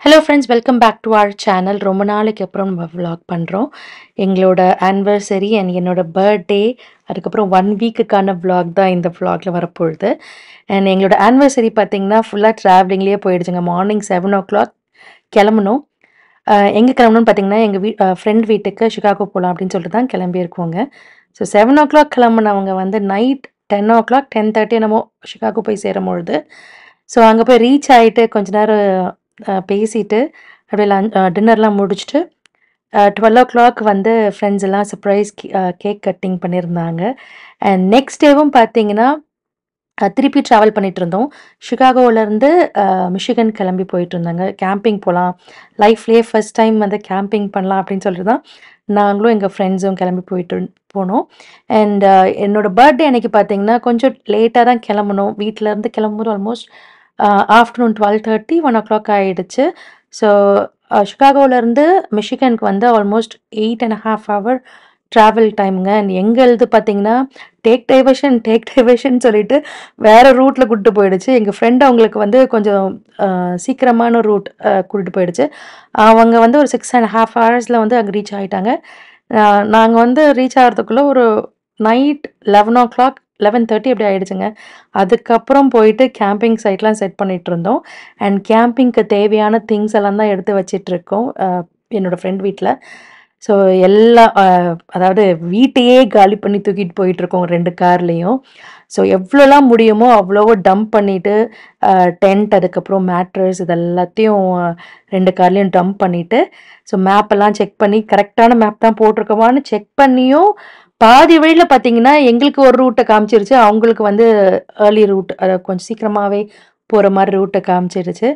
Hello friends, welcome back to our channel. ரொம்ப நாளைக்கு அப்புறம் நம்ம vlog பண்ணுறோம். எங்களோட ஆனிவர்சரி அண்ட் என்னோட பர்த்டே, அதுக்கப்புறம் 1 வீக்குக்கான vlog தான் இந்த vlogல வரப்போகுது. அண்ட் எங்களோட ஆனிவர்சரி பார்த்தீங்கன்னா ஃபுல்லாக ட்ராவலிங்லேயே போயிடுச்சுங்க. மார்னிங் 7 o'clock கிளம்பணும். எங்கே கிளம்பணும்னு பார்த்தீங்கன்னா எங்கள் ஃப்ரெண்ட் வீட்டுக்கு சிகாகோ போகலாம் அப்படின்னு சொல்லிட்டு தான் கிளம்பியிருக்கோங்க. ஸோ 7 o'clock கிளம்புனவங்க வந்து நைட் 10 o'clock 10:30 என்னமோ சிகாகோ போய் சேரும்பொழுது, ஸோ அங்கே போய் ரீச் ஆகிட்டு கொஞ்ச நேரம் பேசிட்டு அப்படியே டின்னர்லாம் முடிச்சுட்டு 12 o'clock வந்து ஃப்ரெண்ட்ஸ் எல்லாம் சர்ப்ரைஸ் கேக் கட்டிங் பண்ணியிருந்தாங்க. அண்ட் நெக்ஸ்ட் டேவும் பார்த்தீங்கன்னா திருப்பி ட்ராவல் பண்ணிட்டு இருந்தோம். சிகாகோவிலேருந்து மிஷிகன் கிளம்பி போயிட்டு இருந்தாங்க. கேம்பிங் போகலாம், லைஃப்லேயே ஃபர்ஸ்ட் டைம் வந்து கேம்பிங் பண்ணலாம் அப்படின்னு சொல்லிட்டு தான் நாங்களும் எங்கள் ஃப்ரெண்ட்ஸும் கிளம்பி போனோம். அண்ட் என்னோட பர்த்டே அன்னைக்கு பார்த்தீங்கன்னா கொஞ்சம் லேட்டாக தான் கிளம்பணும். வீட்டிலேருந்து கிளம்பும்போது ஆல்மோஸ்ட் ஆஃப்டர்நூன் 12:30 1 o'clock ஆகிடுச்சு. ஸோ சிகாகோவிலேருந்து மிஷிகனுக்கு வந்து ஆல்மோஸ்ட் 8.5 hour ட்ராவல் டைமுங்க. அண்ட் எங்களுது பார்த்தீங்கன்னா டேக் டைவர்ஷன் சொல்லிட்டு வேறு ரூட்டில் கூப்பிட்டு போயிடுச்சு. எங்கள் ஃப்ரெண்ட் அவங்களுக்கு வந்து கொஞ்சம் சீக்கிரமான ரூட் கூட்டிகிட்டு போயிடுச்சு. அவங்க வந்து ஒரு 6.5 hours வந்து அங்கே ரீச் ஆகிட்டாங்க. நாங்கள் வந்து ரீச் ஆகிறதுக்குள்ளே ஒரு நைட் 11 o'clock 11:30 அப்படி ஆகிடுச்சுங்க. அதுக்கப்புறம் போயிட்டு கேம்பிங் சைட்லாம் செட் பண்ணிகிட்டு இருந்தோம். அண்ட் கேம்பிங்க்கு தேவையான திங்ஸ் எல்லாம் தான் எடுத்து வச்சிட்ருக்கோம் என்னோடய ஃப்ரெண்ட் வீட்டில். ஸோ எல்லாம் அதாவது வீட்டையே காலி பண்ணி தூக்கிட்டு போயிட்டுருக்கோம் 2 கார்லேயும். ஸோ எவ்வளோலாம் முடியுமோ அவ்வளோவோ டம்ப் பண்ணிவிட்டு டென்ட், அதுக்கப்புறம் மேட்ரஸ் இது எல்லாத்தையும் 2 கார்லேயும் டம்ப் பண்ணிவிட்டு, ஸோ மேப்பெல்லாம் செக் பண்ணி கரெக்டான மேப் தான் போட்டிருக்கோமான்னு செக் பண்ணியும் பாதி வழியில் பார்த்தீங்கன்னா எங்களுக்கு ஒரு ரூட்டை காமிச்சிருச்சு, அவங்களுக்கு வந்து ஏர்லி ரூட், அதை கொஞ்சம் சீக்கிரமாகவே போகிற மாதிரி ரூட்டை காமிச்சிருச்சு.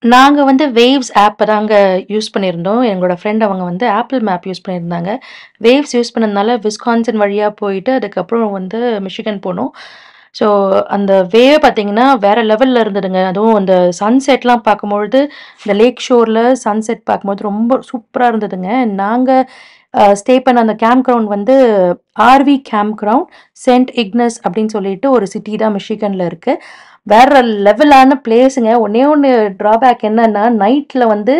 நாங்கள் வந்து வேவ்ஸ் ஆப்பை தாங்க யூஸ் பண்ணியிருந்தோம். எங்களோட ஃப்ரெண்ட் அவங்க வந்து ஆப்பிள் மேப் யூஸ் பண்ணியிருந்தாங்க. வேவ்ஸ் யூஸ் பண்ணதுனால விஸ்கான்சன் வழியாக போயிட்டு அதுக்கப்புறம் வந்து மிஷிகன் போனோம். ஸோ அந்த வேவ் பார்த்தீங்கன்னா வேறு லெவலில் இருந்ததுங்க. அதுவும் அந்த சன்செட்லாம் பார்க்கும்பொழுது, இந்த லேக் ஷோரில் சன்செட் பார்க்கும்போது ரொம்ப சூப்பராக இருந்ததுங்க. நாங்கள் ஸ்டே பண்ண அந்த கேம்ப் கிரவுண்ட் வந்து RV camp ground Saint Ignace அப்படின்னு சொல்லிட்டு ஒரு சிட்டி தான் மிஷிகனில் இருக்குது. வேற லெவலான பிளேஸுங்க. ஒன்று ட்ராபேக் என்னன்னா நைட்டில் வந்து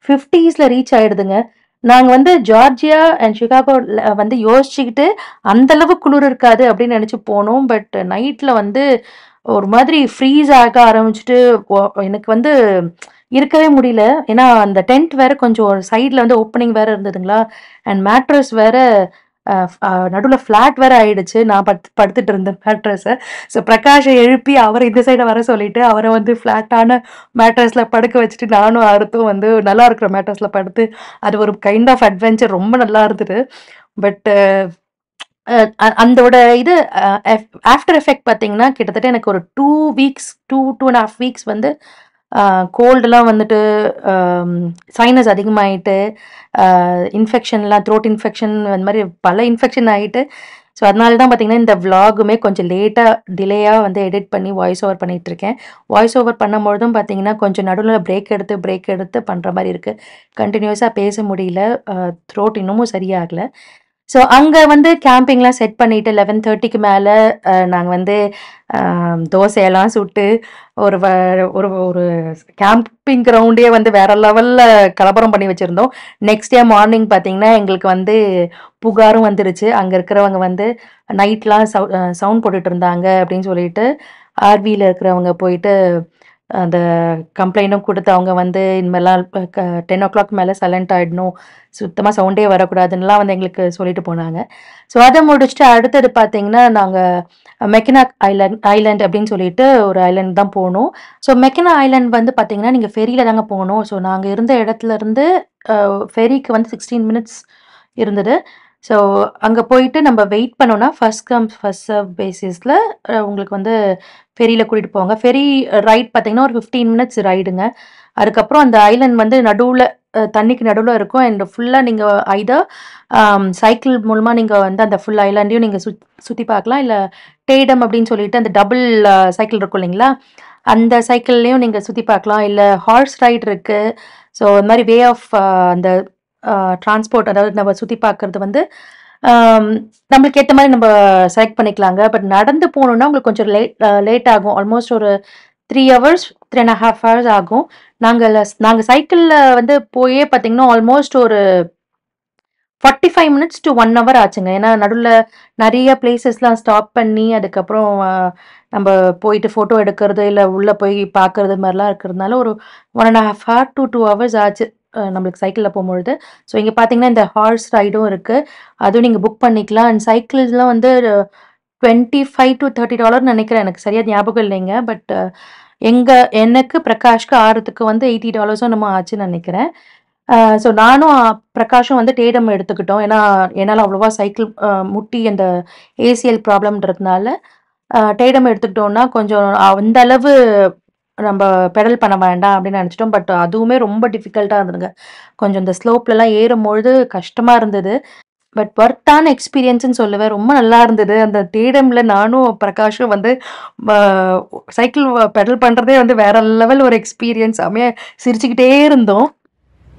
50s ரீச் ஆகிடுதுங்க. நாங்கள் வந்து ஜார்ஜியா அண்ட் சிகாகோ வந்து யோசிச்சுக்கிட்டு அந்தளவு குளிர் இருக்காது அப்படின்னு நினச்சி போனோம். பட் நைட்டில் வந்து ஒரு மாதிரி ஃப்ரீஸ் ஆக ஆரம்பிச்சுட்டு எனக்கு வந்து இருக்கவே முடியல. ஏன்னா அந்த டென்ட் வேறு கொஞ்சம் ஒரு சைடில் வந்து ஓப்பனிங் வேறு இருந்ததுங்களா. அண்ட் மேட்ரஸ் வேறு நடுவில் ஃப்ளாட் வேறு ஆகிடுச்சு. நான் படுத்துட்டு இருந்தேன் மேட்ரஸை. ஸோ பிரகாஷை எழுப்பி அவரை இந்த சைடை வர சொல்லிவிட்டு அவரை வந்து ஃப்ளாட்டான மேட்ரஸில் படுக்க வச்சுட்டு நானும் அறுத்தும் வந்து நல்லா இருக்கிற மேட்ரஸில் படுத்து அது ஒரு கைண்ட் ஆஃப் அட்வென்ச்சர், ரொம்ப நல்லா இருந்தது. பட் அந்தோட இது ஆஃப்டர் எஃபெக்ட் பார்த்தீங்கன்னா கிட்டத்தட்ட எனக்கு ஒரு 2 weeks 2.5 weeks வந்து கோல்டெலாம் வந்துட்டு சைனஸ் அதிகமாகிட்டு இன்ஃபெக்ஷன்லாம் த்ரோட் இன்ஃபெக்ஷன் அந்த மாதிரி பல இன்ஃபெக்ஷன் ஆகிட்டு. ஸோ அதனால தான் பார்த்தீங்கன்னா இந்த விலாகுமே கொஞ்சம் டிலேயாக வந்து எடிட் பண்ணி வாய்ஸ் ஓவர் பண்ணிகிட்ருக்கேன். வாய்ஸ் ஓவர் பண்ணும்பொழுதும் பார்த்தீங்கன்னா கொஞ்சம் நடுவில் பிரேக் எடுத்து பண்ணுற மாதிரி இருக்குது. கண்டினியூஸாக பேச முடியல, த்ரோட் இன்னமும் சரியாகலை. ஸோ அங்கே வந்து கேம்பிங்லாம் செட் பண்ணிவிட்டு 11:30க்கு மேலே நாங்கள் வந்து தோசையெல்லாம் சுட்டு ஒரு ஒரு கேம்பிங் கிரவுண்டே வந்து வேறு லெவலில் கலப்பரம் பண்ணி வச்சுருந்தோம். நெக்ஸ்ட் டே மார்னிங் பார்த்தீங்கன்னா எங்களுக்கு வந்து புகாரும் வந்துருச்சு. அங்கே இருக்கிறவங்க வந்து நைட்லாம் சவுண்ட் போட்டுட்டு இருந்தாங்க அப்படின்னு சொல்லிட்டு ஆர்வியில் இருக்கிறவங்க போயிட்டு அந்த கம்ப்ளைண்ட்டும் கொடுத்து அவங்க வந்து இனிமேலாம் 10 o'clock மேலே சைலண்ட் ஆகிடணும், சுத்தமாக சவுண்டே வரக்கூடாதுன்னெலாம் வந்து எங்களுக்கு சொல்லிட்டு போனாங்க. ஸோ அதை முடிச்சுட்டு அடுத்தது பார்த்தீங்கன்னா நாங்கள் மெக்கினா ஐலாண்ட் அப்படின்னு சொல்லிட்டு ஒரு ஐலாண்ட் தான் போனோம். ஸோ மெக்கினா ஐலாண்ட் வந்து பார்த்தீங்கன்னா நீங்கள் ஃபெரியில் தாங்க போகணும். ஸோ நாங்கள் இருந்த இடத்துலேருந்து ஃபெரிக்கு வந்து 16 minutes இருந்தது. ஸோ அங்கே போயிட்டு நம்ம வெயிட் பண்ணோன்னா ஃபர்ஸ்ட் கம் ஃபர்ஸ்ட் சர்வ் பேசிஸில் உங்களுக்கு வந்து ஃபெரியில் கூட்டிகிட்டு போவாங்க. ஃபெரி ரைட் பார்த்தீங்கன்னா ஒரு 15 minutes ரைடுங்க. அதுக்கப்புறம் அந்த ஐலாண்ட் வந்து நடுவில் தண்ணிக்கு நடுவில் இருக்கும். அண்ட் ஃபுல்லாக நீங்கள் ஐதர் சைக்கிள் மூலமாக நீங்கள் வந்து அந்த ஃபுல் ஐலாண்டையும் நீங்கள் சுற்றி பார்க்கலாம், இல்லை டேடம் அப்படின்னு சொல்லிட்டு அந்த டபுள் சைக்கிள் இருக்கும் இல்லைங்களா, அந்த சைக்கிள்லேயும் நீங்கள் சுற்றி பார்க்கலாம், இல்லை ஹார்ஸ் ரைட் இருக்குது. ஸோ இந்த மாதிரி வே ஆஃப் அந்த டிரான்ஸ்போர்ட், அதாவது நம்ம சுற்றி பார்க்குறது வந்து நம்மளுக்கு ஏற்ற மாதிரி நம்ம செலக்ட் பண்ணிக்கலாங்க. பட் நடந்து போகணுன்னா உங்களுக்கு கொஞ்சம் லேட் ஆகும். ஆல்மோஸ்ட் ஒரு 3 hours 3.5 hours ஆகும். நாங்க சைக்கிள்ல வந்து போயே பார்த்தீங்கன்னா, ஆல்மோஸ்ட் ஒரு 45 மினிட்ஸ் டூ 1 ஹவர் ஆச்சுங்க. ஏன்னா நடுவுல நெறைய பிளேஸஸ்லாம் ஸ்டாப் பண்ணி, அதுக்கப்புறம் நம்ப போயிட்டு ஃபோட்டோ எடுக்கிறது, இல்ல உள்ள போய் பார்க்கறது மாரிலாம் இருக்கிறதுனால, ஒரு 1 1/2 ஹவர் டூ 2 ஹவர்ஸ் ஆச்சு. நம்மளுக்கு சைக்கிள்ல போம்பொழுது. ஸோ இங்க பார்த்தீங்கன்னா, இந்த ஹார்ஸ் ரைடும் இருக்கு. அதுவும் நீங்க புக் பண்ணிக்கலாம். அண்ட் சைக்கிள்ஸ்லாம் வந்து $25 to $30 நெனைக்கிறேன். எனக்கு சரியா ஞாபகம் இல்லைங்க. பட் எனக்கு, பிரகாஷ்க்கு ஆறதுக்கு வந்து $80 என்னமோ ஆச்சுன்னு நெனைக்கிறேன். ஸோ நானும் பிரகாஷும் வந்து டேடம் எடுத்துக்கிட்டோம். ஏன்னா, என்னால அவ்வளவா சைக்கிள் முட்டி அந்த ஏசிஎல் ப்ராப்ளம்ன்றதுனால, டேடம் எடுத்துக்கிட்டோம்னா, கொஞ்சம் அந்த அளவு நம்ப பெடல் பண்ண வேண்டாம் அப்படின்னு நெனச்சுட்டோம். பட் அதுவுமே ரொம்ப டிஃபிகல்ட்டா இருந்ததுங்க. கொஞ்சம் இந்த ஸ்லோப்லலாம் ஏறும்பொழுது கஷ்டமா இருந்தது. பட் வொர்த்தான எக்ஸ்பீரியன்ஸ்ன்னு சொல்லுவேன். ரொம்ப நல்லா இருந்தது. அந்த டேடம்ல நானும் பிரகாஷும் வந்து ம சைக்கிள் பெடல் பண்றதே வந்து வேற லெவல் ஒரு எக்ஸ்பீரியன்ஸ். செமையா சிரிச்சுக்கிட்டே இருந்தோம்.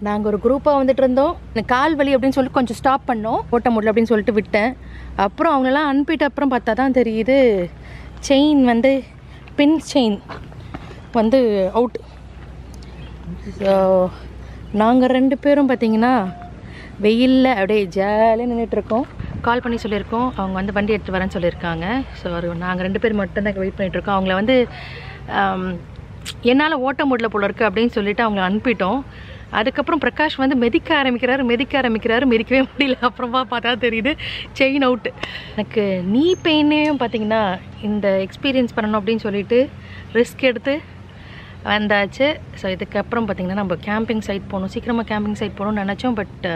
நாங்கள் ஒரு குரூப்பாக வந்துட்டு இருந்தோம். எனக்கு கால் வலி அப்படின்னு சொல்லிட்டு கொஞ்சம் ஸ்டாப் பண்ணோம். ஓட்ட முடியல அப்படின்னு சொல்லிட்டு விட்டேன். அப்புறம் அவங்களெல்லாம் அனுப்பிட்ட அப்புறம் பார்த்தா தான் தெரியுது, செயின் வந்து பின் செயின் வந்து அவுட். ஸோ நாங்கள் 2 பேரும் பார்த்தீங்கன்னா வெயிலில் அப்படியே ஜாலியாக நின்றுட்டுருக்கோம். கால் பண்ணி சொல்லியிருக்கோம். அவங்க வந்து வண்டி எடுத்து வரேன்னு சொல்லியிருக்காங்க. ஸோ நாங்கள் 2 பேர் மட்டும்தான் வெயிட் பண்ணிகிட்ருக்கோம். அவங்கள வந்து என்னால் ஓட்ட முடியல போல இருக்குது அப்படின்னு சொல்லிவிட்டு அவங்கள அனுப்பிட்டோம். அதுக்கப்புறம் பிரகாஷ் வந்து மிதிக்க ஆரம்பிக்கிறாரு. மிதிக்கவே முடியல. அப்புறமா பார்த்தா தெரியுது செயின் அவுட்டு. எனக்கு நீ பெயினையும் பார்த்தீங்கன்னா இந்த எக்ஸ்பீரியன்ஸ் பண்ணணும் அப்படின்னு சொல்லிட்டு ரிஸ்க் எடுத்து வந்தாச்சு. ஸோ இதுக்கப்புறம் பார்த்திங்கன்னா நம்ம கேம்பிங் சைட் போகணும். சீக்கிரமாக கேம்பிங் சைட் போகணும்னு நினச்சோம். பட்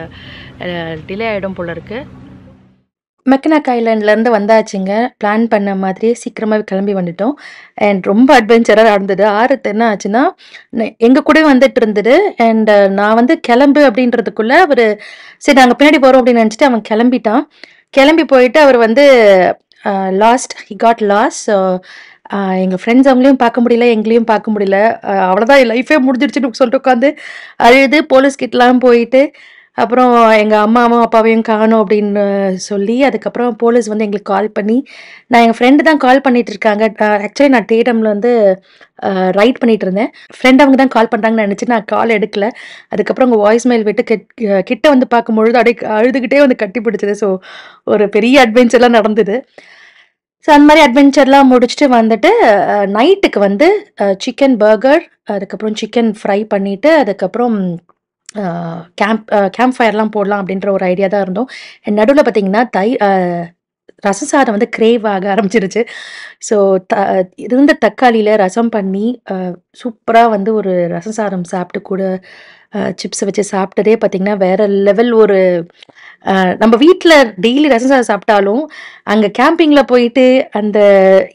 டிலே ஆகிடும் போல இருக்குது. மெக்கனாக் ஐலாண்ட்லேருந்து வந்தாச்சுங்க. பிளான் பண்ண மாதிரியே சீக்கிரமாகவே கிளம்பி வந்துட்டோம். அண்ட் ரொம்ப அட்வென்ச்சராக இருந்தது. ஆறுத்து என்ன ஆச்சுன்னா, எங்கள் கூட வந்துட்டு இருந்தது. அண்ட் நான் வந்து கிளம்பு அப்படின்றதுக்குள்ளே அவர் சரி நாங்கள் பின்னாடி போகிறோம் அப்படின்னு நினச்சிட்டு அவன் கிளம்பிட்டான். கிளம்பி போயிட்டு அவர் வந்து ஹி காட் லாஸ்ட். ஸோ எங்கள் ஃப்ரெண்ட்ஸ் அவங்களையும் பார்க்க முடியல, எங்களையும் பார்க்க முடியல. அவ்வளோதான் என் லைஃபே முடிஞ்சிடுச்சுன்னு சொல்லிட்டு உட்காந்து அழுது போலீஸ்கிட்டலாம் போயிட்டு, அப்புறம் எங்கள் அம்மாவும் அப்பாவையும் காணோம் அப்படின்னு சொல்லி, அதுக்கப்புறம் போலீஸ் வந்து எங்களுக்கு கால் பண்ணி, நான் எங்கள் ஃப்ரெண்டு தான் கால் பண்ணிட்டு இருக்காங்க. ஆக்சுவலி நான் டேடமில் வந்து ரைட் பண்ணிட்டு இருந்தேன். ஃப்ரெண்ட் அவங்க தான் கால் பண்ணுறாங்கன்னு நினச்சி நான் கால் எடுக்கல. அதுக்கப்புறம் உங்கள் வாய்ஸ் மெயில் விட்டு கிட்ட வந்து பார்க்கும்பொழுது அப்படியே அழுதுகிட்டே வந்து கட்டி பிடிச்சது. ஸோ ஒரு பெரிய அட்வென்ச்சர்லாம் நடந்தது. ஸோ அந்த மாதிரி அட்வென்ச்சர்லாம் முடிச்சுட்டு வந்துட்டு நைட்டுக்கு வந்து சிக்கன் பர்கர், அதுக்கப்புறம் சிக்கன் ஃப்ரை பண்ணிவிட்டு, அதுக்கப்புறம் கேம்ப் ஃபயர்லாம் போடலாம் அப்படின்ற ஒரு ஐடியா தான் இருந்தோம். நடுவில் பார்த்தீங்கன்னா ரசம் சாதம் வந்து கிரேவ் ஆக ஆரம்பிச்சிருச்சு. ஸோ இருந்த தக்காளியில் ரசம் பண்ணி சூப்பராக வந்து ஒரு ரசம் சாதம் சாப்பிட்டு கூட சிப்ஸை வச்சு சாப்பிட்டதே பார்த்திங்கன்னா வேற லெவல். ஒரு நம்ம வீட்டில் டெய்லி ரசம் சாதம் சாப்பிட்டாலும் அங்கே கேம்பிங்கில் போயிட்டு அந்த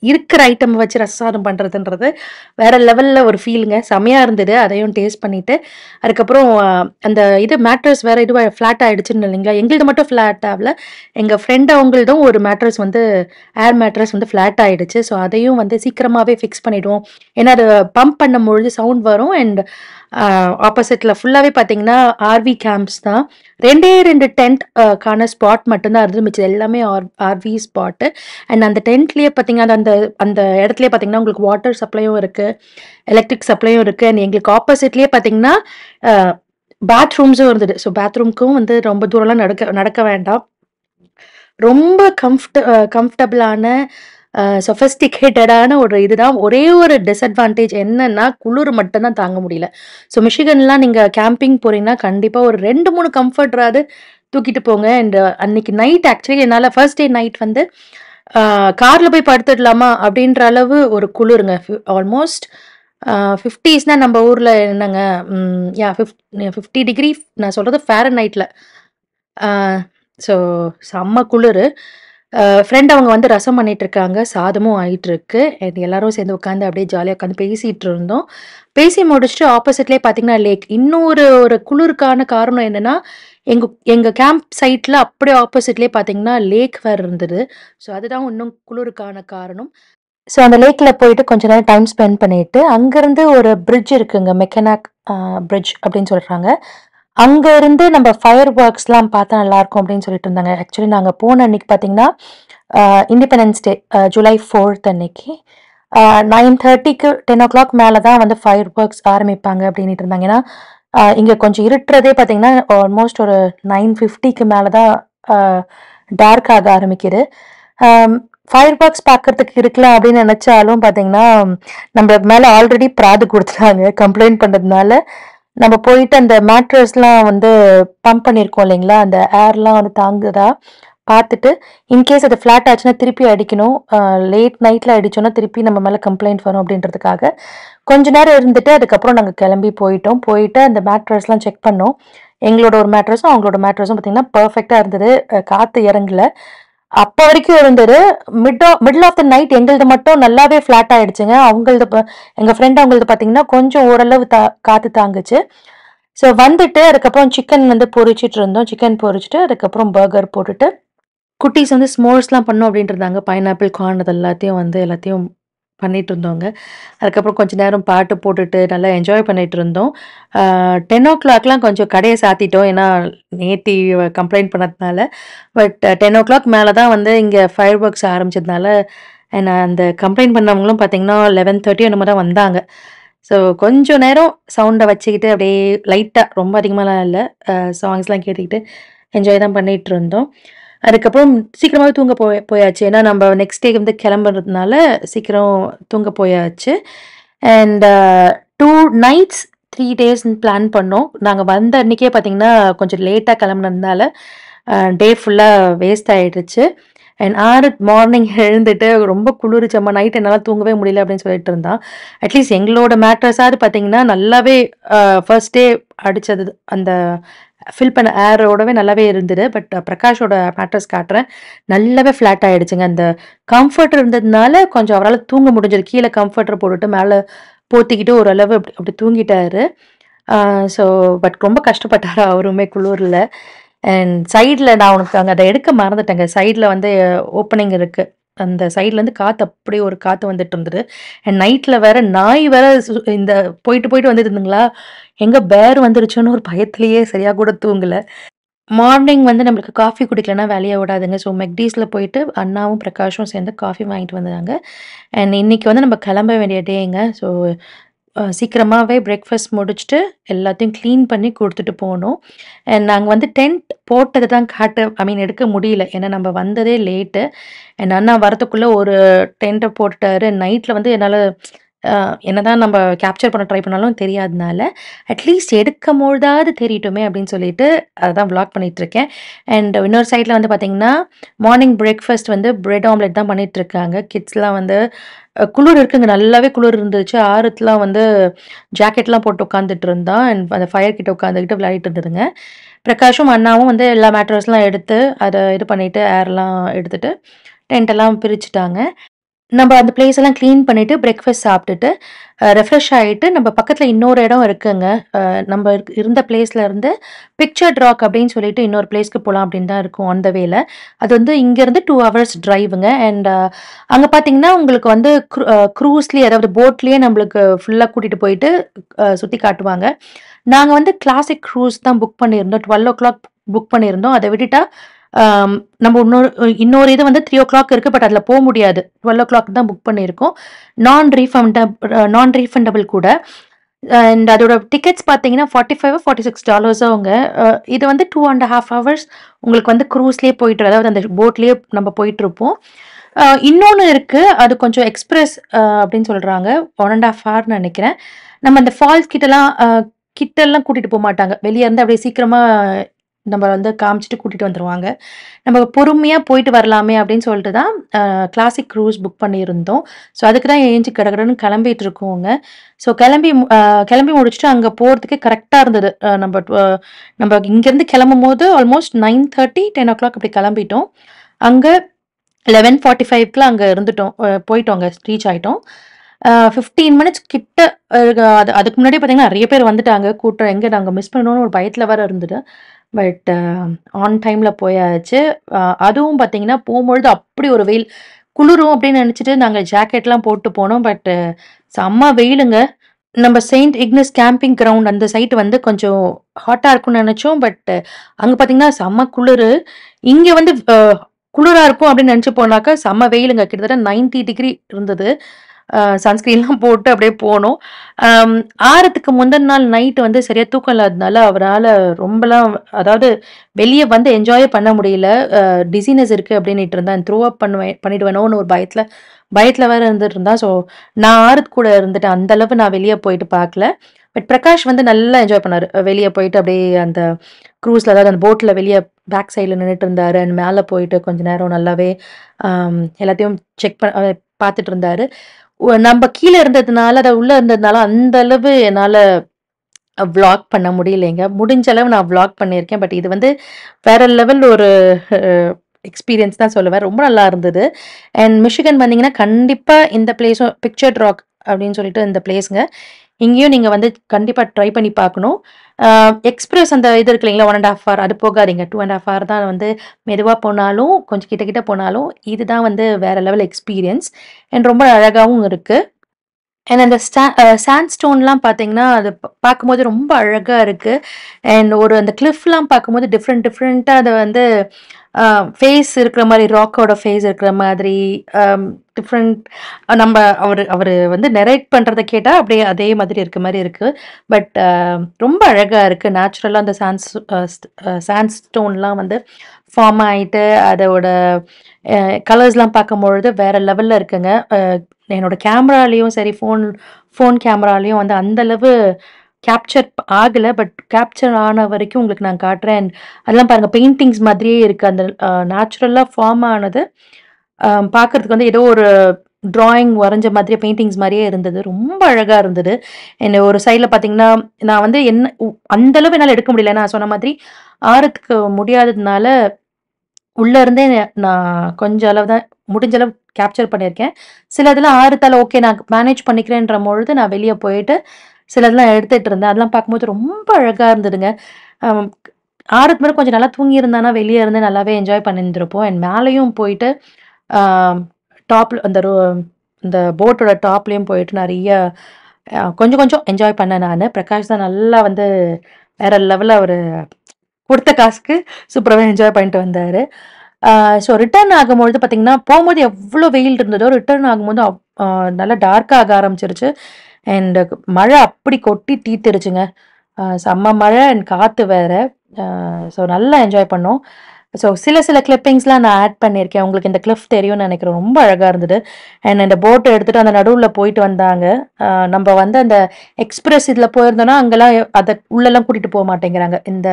இருக்கிற ஐட்டம் வச்சு ரசம் சாதம் பண்ணுறதுன்றது வேற லெவலில் ஒரு ஃபீலுங்க. செமையாக இருந்தது. அதையும் டேஸ்ட் பண்ணிவிட்டு, அதுக்கப்புறம் அந்த மேட்ரஸ் வேறு ஃப்ளாட் ஆகிடுச்சுன்னு இல்லைங்களா, எங்களது மட்டும் ஃப்ளாட் ஆகல, எங்கள் ஃப்ரெண்ட் அவங்களதும் ஒரு மேட்ரஸ் வந்து ஏர் மேட்ரஸ் வந்து ஃப்ளாட் ஆகிடுச்சு. ஸோ அதையும் வந்து சீக்கிரமாகவே ஃபிக்ஸ் பண்ணிவிடுவோம். ஏன்னா அது பம்ப் பண்ணும்பொழுது சவுண்ட் வரும். அண்ட் ஆப்போசிட்டில் ஃபுல்லாகவே பார்த்தீங்கன்னா ஆர்வி கேம்ப்ஸ் தான். 2 டென்ட் கான ஸ்பாட் மட்டும்தான் இருந்தது. மிச்சம் எல்லாமே ஆர்வி ஸ்பாட்டு. அண்ட் அந்த டென்ட்லேயே பார்த்தீங்கன்னா அந்த அந்த இடத்துலேயே பார்த்தீங்கன்னா உங்களுக்கு வாட்டர் சப்ளையும் இருக்குது, எலக்ட்ரிக் சப்ளையும் இருக்குது. அண்ட் எங்களுக்கு ஆப்போசிட்லேயே பார்த்தீங்கன்னா பாத்ரூம்ஸும் இருந்தது. ஸோ பாத்ரூம்க்கும் வந்து ரொம்ப தூரம்லாம் நடக்க வேண்டாம். ரொம்ப கம்ஃபர்டபுளான சொஃபஸ்டிகேட்டடான ஒரு இதுதான். ஒரே ஒரு டிஸ்அட்வான்டேஜ் என்னன்னா, குளிர் மட்டும் தான் தாங்க முடியல. ஸோ மிஷிகன்லாம் நீங்கள் கேம்பிங் போகிறீங்கன்னா கண்டிப்பாக ஒரு 2-3 கம்ஃபர்ட்ராது தூக்கிட்டு போங்க. அண்ட் அன்னைக்கு நைட் ஆக்சுவலி என்னால் ஃபர்ஸ்ட் டே நைட் வந்து காரில் போய் படுத்துடலாமா அப்படின்ற அளவு ஒரு குளிருங்க. ஆல்மோஸ்ட் 50ஸ்னா நம்ம ஊரில் என்னங்க 50 டிகிரி நான் சொல்கிறது ஃபேரன்ஹைட்டில். ஸோ செம்ம குளிர். ஃப்ரெண்ட் அவங்க வந்து ரசம் பண்ணிட்டு இருக்காங்க, சாதமும் ஆயிட்டுருக்கு. எல்லாரும் சேர்ந்து உட்காந்து அப்படியே ஜாலியாக உட்காந்து பேசிகிட்டு இருந்தோம். பேசி முடிச்சுட்டு ஆப்போசிட்லேயே பார்த்தீங்கன்னா லேக். இன்னொரு ஒரு குளிருக்கான காரணம் என்னென்னா, எங்கள் கேம்ப் சைட்டில் அப்படியே ஆப்போசிட்லேயே பார்த்தீங்கன்னா லேக் வேறு இருந்தது. ஸோ அதுதான் இன்னும் குளிருக்கான காரணம். ஸோ அந்த லேக்கில் போயிட்டு கொஞ்ச நேரம் டைம் ஸ்பெண்ட் பண்ணிவிட்டு, அங்கேருந்து ஒரு பிரிட்ஜ் இருக்குங்க, மெக்கனாக் பிரிட்ஜ் அப்படின்னு சொல்கிறாங்க. அங்கே இருந்து நம்ம ஃபயர் ஒர்க்ஸ்லாம் பார்த்தா நல்லாயிருக்கும் அப்படின்னு சொல்லிட்டு இருந்தாங்க. ஆக்சுவலி நாங்கள் போன அன்னைக்கு பார்த்தீங்கன்னா இண்டிபெண்டன்ஸ் டே, July 4th அன்னைக்கு. 9:30க்கு 10 o'clock மேலே தான் வந்து ஃபயர் ஒர்க்ஸ் ஆரம்பிப்பாங்க அப்படின்ட்டு இருந்தாங்க. ஏன்னா இங்கே கொஞ்சம் இருட்டுறதே பார்த்தீங்கன்னா ஆல்மோஸ்ட் ஒரு 9:50க்கு மேலே தான் டார்க் ஆக ஆரம்பிக்குது. ஃபயர் ஒர்க்ஸ் பார்க்கறதுக்கு இருக்கலாம் அப்படின்னு நினச்சாலும் பார்த்தீங்கன்னா நம்மளுக்கு மேலே ஆல்ரெடி பிராது கொடுத்துட்டாங்க கம்ப்ளைண்ட் பண்ணுறதுனால. நம்ம போயிட்டு அந்த மேட்ரஸ்லாம் வந்து பம்ப் பண்ணியிருக்கோம் இல்லைங்களா, அந்த ஏர்லாம் வந்து தாங்குதா பார்த்துட்டு இன்கேஸ் அது ஃப்ளாட் ஆச்சுன்னா திருப்பி அடிக்கணும். லேட் நைட்டில் அடித்தோன்னா திருப்பி நம்ம மேலே கம்ப்ளைண்ட் வரும் அப்படின்றதுக்காக கொஞ்ச நேரம் இருந்துட்டு அதுக்கப்புறம் நாங்கள் கிளம்பி போயிட்டு அந்த மேட்ரஸ்லாம் செக் பண்ணோம். எங்களோட ஒரு மேட்ரஸும் அவங்களோட மேட்ரஸும் பார்த்தீங்கன்னா பர்ஃபெக்டாக இருந்தது. காற்று இறங்கல. அப்போ வரைக்கும் இருந்தது. மிடில் ஆஃப் த நைட் எங்களது மட்டும் நல்லாவே ஃப்ளாட் ஆயிடுச்சுங்க. அவங்களது எங்கள் ஃப்ரெண்ட் அவங்களது பார்த்தீங்கன்னா கொஞ்சம் ஓரளவு காற்று தாங்குச்சு. ஸோ வந்துட்டு அதுக்கப்புறம் சிக்கன் வந்து பொரிச்சிட்டு இருந்தோம். சிக்கன் பொரிச்சிட்டு அதுக்கப்புறம் பர்கர் போட்டுட்டு குட்டீஸ் வந்து ஸ்மோர்ஸ்லாம் பண்ணோம் அப்படின்ட்டு இருந்தாங்க. பைனாப்பிள் கார்ன் அது எல்லாத்தையும் பண்ணிட்டு இருந்தோங்க. அதுக்கப்புறம் கொஞ்ச நேரம் பாட்டு போட்டுட்டு நல்லா என்ஜாய் பண்ணிட்டு இருந்தோம். 10 o'clockலாம் கொஞ்சம் கடையை சாத்திட்டோம். ஏன்னா நேத்தி கம்ப்ளைண்ட் பண்ணதுனால. பட் 10 o'clock மேலே தான் வந்து இங்கே ஃபயர் ஒர்க்ஸ் ஆரம்பிச்சதுனால அந்த கம்ப்ளைண்ட் பண்ணவங்களும் பார்த்தீங்கன்னா 11:30 என்னமோ தான் வந்தாங்க. ஸோ கொஞ்சம் நேரம் சவுண்டை வச்சுக்கிட்டு அப்படியே லைட்டாக ரொம்ப அதிகமாகலாம் இல்லை சாங்ஸ்லாம் கேட்டுக்கிட்டு என்ஜாய் தான் பண்ணிகிட்டு இருந்தோம். அதுக்கப்புறம் சீக்கிரமாகவே தூங்க போயாச்சு. ஏன்னா நம்ம நெக்ஸ்ட் டே வந்து கிளம்புறதுனால சீக்கிரம் தூங்க போயாச்சு. அண்ட் 2 nights 3 daysன்னு பிளான் பண்ணோம். நாங்கள் வந்த அன்றைக்கே பார்த்தீங்கன்னா கொஞ்சம் லேட்டாக கிளம்புனதுனால டே ஃபுல்லாக வேஸ்ட் ஆகிடுச்சு. அண்ட் 6 மார்னிங் எழுந்துட்டு ரொம்ப குளிர்ச்சம்மா நைட் என்னால் தூங்கவே முடியல அப்படின்னு சொல்லிட்டு இருந்தான். அட்லீஸ்ட் எங்களோட மேட்ரஸாவது பார்த்தீங்கன்னா நல்லாவே ஃபர்ஸ்ட் டே அடித்தது அந்த ஃபில் பண்ண ஏரோடவே நல்லாவே இருந்தது. பட் பிரகாஷோட மேட்ரஸ் காட்டுறேன், நல்லாவே ஃப்ளாட் ஆகிடுச்சுங்க. அந்த கம்ஃபர்ட் இருந்ததுனால கொஞ்சம் அவரால் தூங்க முடிஞ்சது. கீழே கம்ஃபர்டர் போட்டுட்டு மேலே போத்திக்கிட்டு ஓரளவு அப்படி தூங்கிட்டாரு. ஸோ பட் ரொம்ப கஷ்டப்பட்டார் அவருமே குளிரில். அண்ட் சைடில் நான் உனக்கு அங்கே அதை எடுக்க மறந்துட்டேங்க. சைடில் வந்து ஓப்பனிங் இருக்குது. அந்த சைட்லேருந்து காற்று அப்படியே ஒரு காற்று வந்துட்டு இருந்தது. அண்ட் நைட்டில் வேற நாய் வேற இந்த போயிட்டு வந்துட்டு இருந்துங்களா, எங்கே பேர் வந்துருச்சோன்னு ஒரு பயத்திலேயே சரியாக கூட தூங்கலை. மார்னிங் வந்து நம்மளுக்கு காஃபி குடிக்கலன்னா வேலையை விடாதுங்க. ஸோ மெக்டீஸில் போயிட்டு அண்ணாவும் பிரகாஷும் சேர்ந்து காஃபி வாங்கிட்டு வந்தாங்க. அண்ட் இன்னைக்கு வந்து நம்ம கிளம்ப வேண்டிய டேங்க. ஸோ சீக்கிரமாகவே பிரேக்ஃபாஸ்ட் முடிச்சுட்டு எல்லாத்தையும் க்ளீன் பண்ணி கொடுத்துட்டு போனோம். அண்ட் நாங்கள் வந்து டென்ட் போட்டதை தான் எடுக்க முடியல. ஏன்னா நம்ம வந்ததே லேட்டு. என் அண்ணா வரத்துக்குள்ளே ஒரு டென்ட்டை போட்டுட்டாரு. நைட்டில் வந்து என்னால் என்னதான் நம்ம கேப்சர் பண்ண ட்ரை பண்ணாலும் தெரியாதனால அட்லீஸ்ட் எடுக்கும்பொழுதாவது தெரியட்டுமே அப்படின்னு சொல்லிட்டு அதான் விளாக் பண்ணிகிட்ருக்கேன். அண்ட் இன்னொரு சைடில் வந்து பார்த்திங்கன்னா மார்னிங் பிரேக்ஃபாஸ்ட் வந்து பிரெட் ஆம்லெட் தான் பண்ணிகிட்ருக்காங்க. கிட்ஸ்லாம் வந்து குளிர் இருக்குங்க, நல்லாவே குளிர் இருந்துச்சு. ஆறுத்துலாம் வந்து ஜாக்கெட்லாம் போட்டு உட்காந்துட்டு இருந்தான். அண்ட் அந்த ஃபயர் கிட்ட உட்காந்துக்கிட்டு விளையாடிட்டு இருந்ததுங்க. பிரகாஷும் அண்ணாவும் வந்து எல்லா மேட்ரஸ்லாம் எடுத்து அதை இது பண்ணிவிட்டு ஏர்லாம் எடுத்துகிட்டு டென்ட்டெல்லாம் பிரிச்சுட்டாங்க. நம்ம அந்த பிளேஸ் எல்லாம் க்ளீன் பண்ணிவிட்டு பிரேக்ஃபாஸ்ட் சாப்பிட்டுட்டு ரெஃப்ரெஷ் ஆகிட்டு நம்ம பக்கத்தில் இன்னொரு இடம் இருக்குங்க. நம்ம இருந்த பிளேஸ்லேருந்து பிக்சர் ட்ராக் அப்படின்னு சொல்லிட்டு இன்னொரு பிளேஸ்க்கு போகலாம் அப்படின்னு தான் இருக்கும் ஆன் த வேல. அது வந்து இங்கேருந்து 2 hours டிரைவுங்க. அண்ட் அங்கே பார்த்தீங்கன்னா உங்களுக்கு வந்து க்ரூஸ்லேயே அதாவது போட்லேயே நம்மளுக்கு ஃபுல்லாக கூட்டிகிட்டு போயிட்டு சுற்றி காட்டுவாங்க. நாங்கள் வந்து கிளாசிக் க்ரூஸ் தான் புக் பண்ணியிருந்தோம். 12 o'clock புக் பண்ணியிருந்தோம். அதை விட்டுட்டா நம்ம இன்னொரு இது வந்து 3 o'clock இருக்குது. பட் அதில் போக முடியாது. 12 o'clock தான் புக் பண்ணியிருக்கோம். நான் ரீஃபண்டபிள் கூட. அண்ட் அதோட டிக்கெட்ஸ் பார்த்தீங்கன்னா $45 or $46 அவங்க. இது வந்து 2.5 hours உங்களுக்கு வந்து க்ரூஸ்லேயே போயிட்டு அதாவது அந்த போட்லேயே நம்ம போயிட்டுருப்போம். இன்னொன்று இருக்குது, அது கொஞ்சம் எக்ஸ்பிரஸ் அப்படின்னு சொல்கிறாங்க. 1.5 hour நினைக்கிறேன். நம்ம அந்த ஃபால்ஸ் கிட்டெல்லாம் கூட்டிகிட்டு போக மாட்டாங்க. வெளியே இருந்து அப்படியே சீக்கிரமாக நம்ம வந்து காமிச்சிட்டு கூட்டிகிட்டு வந்துடுவாங்க. நம்ம பொறுமையாக போயிட்டு வரலாமே அப்படின்னு சொல்லிட்டு தான் கிளாசிக் க்ரூஸ் புக் பண்ணியிருந்தோம். ஸோ அதுக்கு தான் ஏஞ்சி கடகடன்னு கிளம்பிட்டு இருக்கோங்க. ஸோ கிளம்பி முடிச்சுட்டு அங்கே போகிறதுக்கே கரெக்டாக இருந்தது. நம்ம இங்கேருந்து கிளம்பும் போது ஆல்மோஸ்ட் 9:30 10 o'clock அப்படி கிளம்பிட்டோம். அங்கே 11:45 அங்கே இருந்துட்டோம். போயிட்டோங்க, ரீச் ஆகிட்டோம். 15 minutes கிட்ட அதுக்கு முன்னாடி பார்த்தீங்கன்னா நிறைய பேர் வந்துட்டாங்க. கூட்டம் எங்கே நாங்கள் மிஸ் பண்ணணும்னு ஒரு பயத்தில் வேறு இருந்துட்டு. பட் ஆன் டைமில் போயாச்சு. அதுவும் பார்த்தீங்கன்னா போகும்பொழுது அப்படி ஒரு வெயில், குளிரும் அப்படின்னு நினச்சிட்டு நாங்கள் ஜாக்கெட்லாம் போட்டு போனோம். பட் செம்ம வெயிலுங்க. நம்ம செயின்ட் இக்னஸ் கேம்பிங் கிரவுண்ட் அந்த சைட்டு வந்து கொஞ்சம் ஹாட்டாக இருக்கும்னு நினச்சோம். பட் அங்கே பார்த்தீங்கன்னா செம்ம குளிர். இங்கே வந்து குளிராக இருக்கும் அப்படின்னு நினச்சி போனாக்கா செம்ம வெயிலுங்க. கிட்டத்தட்ட 90 degree இருந்தது. சன்ஸ்கிரீன்லாம் போட்டு அப்படியே போனோம். ஆறதுக்கு முந்தின நாள் நைட் வந்து சரியா தூக்கம் இல்லாதனால அவரால ரொம்பலாம் அதாவது வெளிய வந்து என்ஜாயே பண்ண முடியல. டிசினஸ் இருக்கு அப்படின்னுட்டு இருந்தான். த்ரோ அப் பண்ணிடுவேனோன்னு ஒரு பயத்துல வேற இருந்துட்டு இருந்தான். ஸோ நான் ஆறுத் கூட இருந்துட்டேன். அந்த அளவு நான் வெளிய போயிட்டு பார்க்கல. பட் பிரகாஷ் வந்து நல்லா என்ஜாய் பண்ணாரு. வெளிய போயிட்டு அப்படியே அந்த க்ரூஸ்ல அதாவது அந்த போட்ல வெளிய பேக் சைட்ல நின்னுட்டு இருந்தாரு. அண்ட் மேல போயிட்டு கொஞ்ச நேரம் நல்லாவே எல்லாத்தையும் செக் பார்த்துட்டு இருந்தாரு. நம்ப கீழ இருந்ததுனால, உள்ள இருந்ததுனால அந்த அளவு என்னால விளாக் பண்ண முடியலைங்க. முடிஞ்ச அளவு நான் விளாக் பண்ணியிருக்கேன். பட் இது வந்து வேற லெவல் ஒரு எக்ஸ்பீரியன்ஸ் தான் சொல்லுவேன். ரொம்ப நல்லா இருந்தது. அண்ட் மிஷிகன் வந்தீங்கன்னா, கண்டிப்பா இந்த பிளேஸும் பிக்சர்ட் ராக் அப்படின்னு சொல்லிட்டு இந்த பிளேஸ்ங்க. இங்கேயும் நீங்க வந்து கண்டிப்பா ட்ரை பண்ணி பார்க்கணும். எக்ஸ்பிரஸ் அந்த இது இருக்கு இல்லைங்களா, 1 1/2 ஹவர் அது போகாதீங்க. 2 1/2 ஹவர் தான் வந்து மெதுவா போனாலும், கொஞ்சம் கிட்ட கிட்ட போனாலும், இதுதான் வந்து வேற லெவல் எக்ஸ்பீரியன்ஸ். அண்ட் ரொம்ப அழகாவும் இருக்கு. அண்ட் அந்த சாண்ட்ஸ்டோன்லாம் பார்த்தீங்கன்னா, அது பார்க்கும்போது ரொம்ப அழகா இருக்கு. அண்ட் அந்த கிளிஃப்லாம் பார்க்கும்போது டிஃப்ரெண்ட்டா அது வந்து ஃபேஸ் இருக்கிற மாரி, ராக்கோட ஃபேஸ் இருக்கிற மாதிரி, டிஃப்ரெண்ட் நம்ப அவரு வந்து நரேட் பண்றத கேட்டா, அப்படியே அதே மாதிரி இருக்க மாரி இருக்கு. பட் ரொம்ப அழகா இருக்கு. நேச்சுரலா அந்த சாண்ட்ஸ்டோன்லாம் வந்து ஃபார்ம் ஆயிட்டு, அதோட கலர்ஸ்லாம் பார்க்கும்பொழுது வேற லெவல்ல இருக்குங்க. என்னோட கேமராலயும் சரி, ஃபோன் கேமராலயும் வந்து அந்த அளவு கேப்சர் ஆகல. பட் கேப்சர் ஆன வரைக்கும் உங்களுக்கு நான் காட்டுறேன். And அதெல்லாம் பாருங்க பெயிண்டிங்ஸ் மாதிரியே இருக்கு. அந்த நேச்சுரலா ஃபார்ம் ஆனது பார்க்கறதுக்கு வந்து ஏதோ ஒரு டிராயிங் வரைஞ்ச மாதிரியே பெயிண்டிங்ஸ் மாரியே இருந்தது. ரொம்ப அழகா இருந்தது. என்ன ஒரு சைட்ல பார்த்தீங்கன்னா, நான் வந்து அந்த அளவு என்னால எடுக்க முடியல. நான் சொன்ன மாதிரி ஆறதுக்கு முடியாததுனால உள்ள இருந்தே நான் கொஞ்சம் அளவு தான் முடிஞ்ச அளவு கேப்சர் பண்ணியிருக்கேன். சிலதெல்லாம் ஆறுத்தால ஓகே நான் மேனேஜ் பண்ணிக்கிறேன்ற பொழுது நான் வெளிய போயிட்டு, சிலதெல்லாம் எடுத்துட்டு இருந்தேன். அதெல்லாம் பார்க்கும்போது ரொம்ப அழகா இருந்ததுங்க. அம் ஆறுக்கு மேல கொஞ்சம் நல்லா தூங்கியிருந்தான்னா, வெளிய இருந்து நல்லாவே என்ஜாய் பண்ணியிருந்திருப்போம். அண்ட் மேலயும் போயிட்டு, ஆ டாப்ல அந்த போட்டோட டாப்லயும் போயிட்டு நெறைய கொஞ்சம் கொஞ்சம் என்ஜாய் பண்ணேன் நானு. பிரகாஷ் தான் நல்லா வந்து வேற லெவல்ல அவரு குடுத்த காசுக்கு சூப்பராவே என்ஜாய் பண்ணிட்டு வந்தாரு. ஸோ ரிட்டர்ன் ஆகும்பொழுது பார்த்தீங்கன்னா, போம்போது எவ்ளோ வெயில் இருந்ததோ, ரிட்டர்ன் ஆகும்போது நல்லா டார்க்கா ஆக ஆரம்பிச்சுருச்சு. அண்ட் மழை அப்படி கொட்டி தீர்த்துருச்சுங்க. செம்ம மழை அண்ட் காத்து வேற. ஸோ நல்லா என்ஜாய் பண்ணோம். ஸோ சில கிளிப்பிங்ஸ்லாம் நான் ஆட் பண்ணியிருக்கேன். உங்களுக்கு இந்த கிளிஃப் தெரியும்னு நெனைக்கிறேன். ரொம்ப அழகா இருந்தது. அண்ட் இந்த போட்ட எடுத்துட்டு அந்த நடுவுல போயிட்டு வந்தாங்க. நம்ப வந்து அந்த எக்ஸ்பிரஸ் இதுல போயிருந்தோம்னா, அங்கலாம் அத உள்ளலாம் கூட்டிட்டு மாட்டேங்கிறாங்க. இந்த